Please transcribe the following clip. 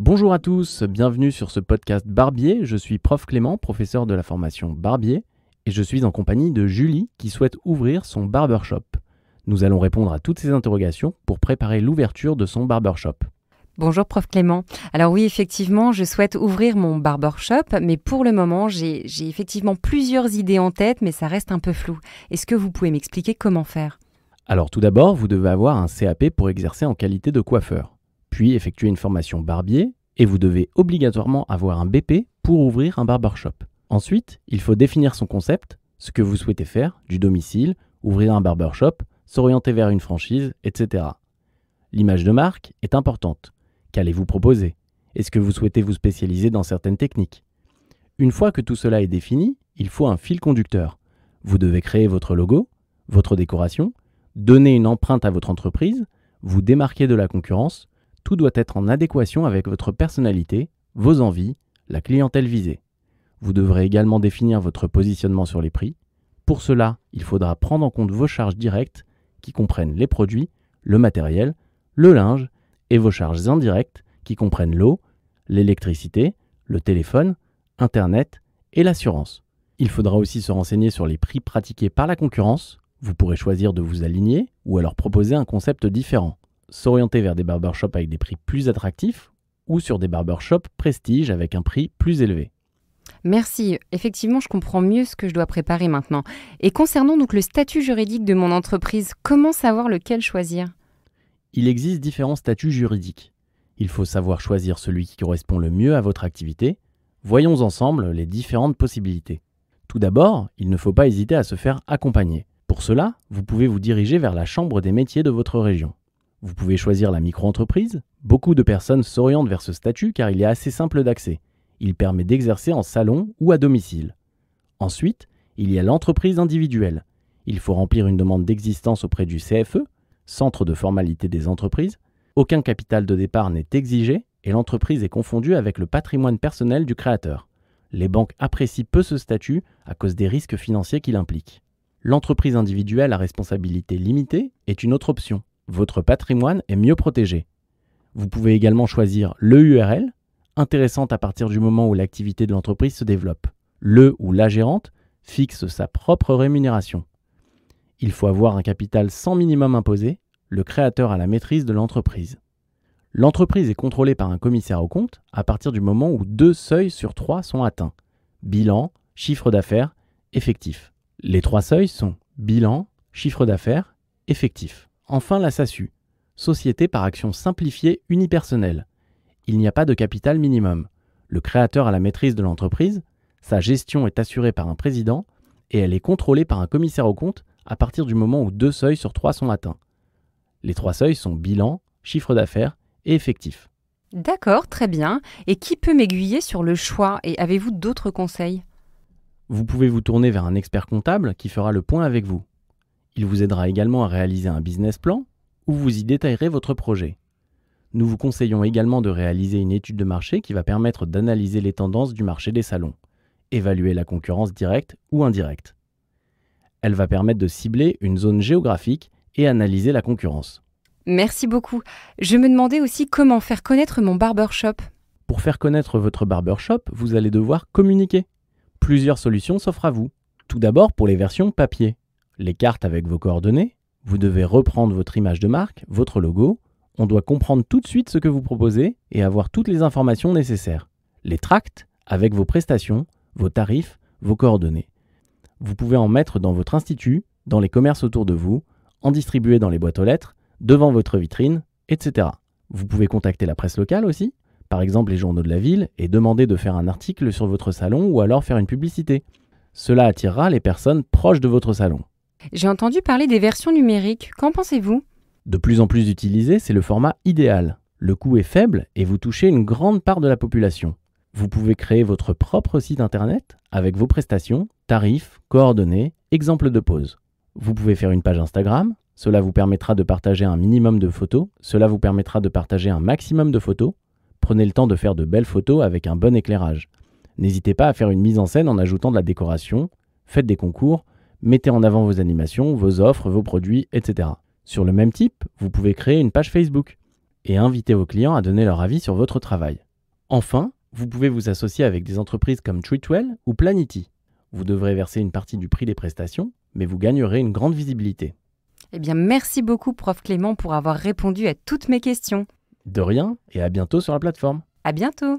Bonjour à tous, bienvenue sur ce podcast Barbier. Je suis prof Clément, professeur de la formation Barbier, et je suis en compagnie de Julie qui souhaite ouvrir son barbershop. Nous allons répondre à toutes ces interrogations pour préparer l'ouverture de son barbershop. Bonjour prof Clément. Alors oui, effectivement, je souhaite ouvrir mon barbershop, mais pour le moment, j'ai effectivement plusieurs idées en tête, mais ça reste un peu flou. Est-ce que vous pouvez m'expliquer comment faire ? Alors tout d'abord, vous devez avoir un CAP pour exercer en qualité de coiffeur, puis effectuer une formation barbier, et vous devez obligatoirement avoir un BP pour ouvrir un barbershop. Ensuite, il faut définir son concept, ce que vous souhaitez faire, du domicile, ouvrir un barbershop, s'orienter vers une franchise, etc. L'image de marque est importante. Qu'allez-vous proposer ? Est-ce que vous souhaitez vous spécialiser dans certaines techniques ? Une fois que tout cela est défini, il faut un fil conducteur. Vous devez créer votre logo, votre décoration, donner une empreinte à votre entreprise, vous démarquer de la concurrence. Tout doit être en adéquation avec votre personnalité, vos envies, la clientèle visée. Vous devrez également définir votre positionnement sur les prix. Pour cela, il faudra prendre en compte vos charges directes qui comprennent les produits, le matériel, le linge et vos charges indirectes qui comprennent l'eau, l'électricité, le téléphone, Internet et l'assurance. Il faudra aussi se renseigner sur les prix pratiqués par la concurrence. Vous pourrez choisir de vous aligner ou alors proposer un concept différent. S'orienter vers des barbershops avec des prix plus attractifs ou sur des barbershops prestige avec un prix plus élevé. Merci, effectivement je comprends mieux ce que je dois préparer maintenant. Et concernant donc le statut juridique de mon entreprise, comment savoir lequel choisir ? Il existe différents statuts juridiques. Il faut savoir choisir celui qui correspond le mieux à votre activité. Voyons ensemble les différentes possibilités. Tout d'abord, il ne faut pas hésiter à se faire accompagner. Pour cela, vous pouvez vous diriger vers la chambre des métiers de votre région. Vous pouvez choisir la micro-entreprise. Beaucoup de personnes s'orientent vers ce statut car il est assez simple d'accès. Il permet d'exercer en salon ou à domicile. Ensuite, il y a l'entreprise individuelle. Il faut remplir une demande d'existence auprès du CFE, Centre de formalité des entreprises. Aucun capital de départ n'est exigé et l'entreprise est confondue avec le patrimoine personnel du créateur. Les banques apprécient peu ce statut à cause des risques financiers qu'il implique. L'entreprise individuelle à responsabilité limitée est une autre option. Votre patrimoine est mieux protégé. Vous pouvez également choisir l'EURL, intéressante à partir du moment où l'activité de l'entreprise se développe. Le ou la gérante fixe sa propre rémunération. Il faut avoir un capital sans minimum imposé, le créateur a la maîtrise de l'entreprise. L'entreprise est contrôlée par un commissaire aux comptes à partir du moment où 2 seuils sur 3 sont atteints. Bilan, chiffre d'affaires, effectif. Les 3 seuils sont bilan, chiffre d'affaires, effectif. Enfin la SASU, Société par action simplifiée unipersonnelle. Il n'y a pas de capital minimum. Le créateur a la maîtrise de l'entreprise, sa gestion est assurée par un président et elle est contrôlée par un commissaire aux comptes à partir du moment où 2 seuils sur 3 sont atteints. Les 3 seuils sont bilan, chiffre d'affaires et effectif. D'accord, très bien. Et qui peut m'aiguiller sur le choix et avez-vous d'autres conseils ? Vous pouvez vous tourner vers un expert comptable qui fera le point avec vous. Il vous aidera également à réaliser un business plan où vous y détaillerez votre projet. Nous vous conseillons également de réaliser une étude de marché qui va permettre d'analyser les tendances du marché des salons, évaluer la concurrence directe ou indirecte. Elle va permettre de cibler une zone géographique et analyser la concurrence. Merci beaucoup. Je me demandais aussi comment faire connaître mon barbershop. Pour faire connaître votre barbershop, vous allez devoir communiquer. Plusieurs solutions s'offrent à vous. Tout d'abord pour les versions papier. Les cartes avec vos coordonnées, vous devez reprendre votre image de marque, votre logo. On doit comprendre tout de suite ce que vous proposez et avoir toutes les informations nécessaires. Les tracts avec vos prestations, vos tarifs, vos coordonnées. Vous pouvez en mettre dans votre institut, dans les commerces autour de vous, en distribuer dans les boîtes aux lettres, devant votre vitrine, etc. Vous pouvez contacter la presse locale aussi, par exemple les journaux de la ville, et demander de faire un article sur votre salon ou alors faire une publicité. Cela attirera les personnes proches de votre salon. J'ai entendu parler des versions numériques. Qu'en pensez-vous ? De plus en plus utilisé, c'est le format idéal. Le coût est faible et vous touchez une grande part de la population. Vous pouvez créer votre propre site internet avec vos prestations, tarifs, coordonnées, exemples de pause. Vous pouvez faire une page Instagram. Cela vous permettra de partager un minimum de photos. Cela vous permettra de partager un maximum de photos. Prenez le temps de faire de belles photos avec un bon éclairage. N'hésitez pas à faire une mise en scène en ajoutant de la décoration. Faites des concours. Mettez en avant vos animations, vos offres, vos produits, etc. Sur le même type, vous pouvez créer une page Facebook et inviter vos clients à donner leur avis sur votre travail. Enfin, vous pouvez vous associer avec des entreprises comme Treatwell ou Planity. Vous devrez verser une partie du prix des prestations, mais vous gagnerez une grande visibilité. Eh bien, merci beaucoup, Prof Clément, pour avoir répondu à toutes mes questions. De rien et à bientôt sur la plateforme. À bientôt!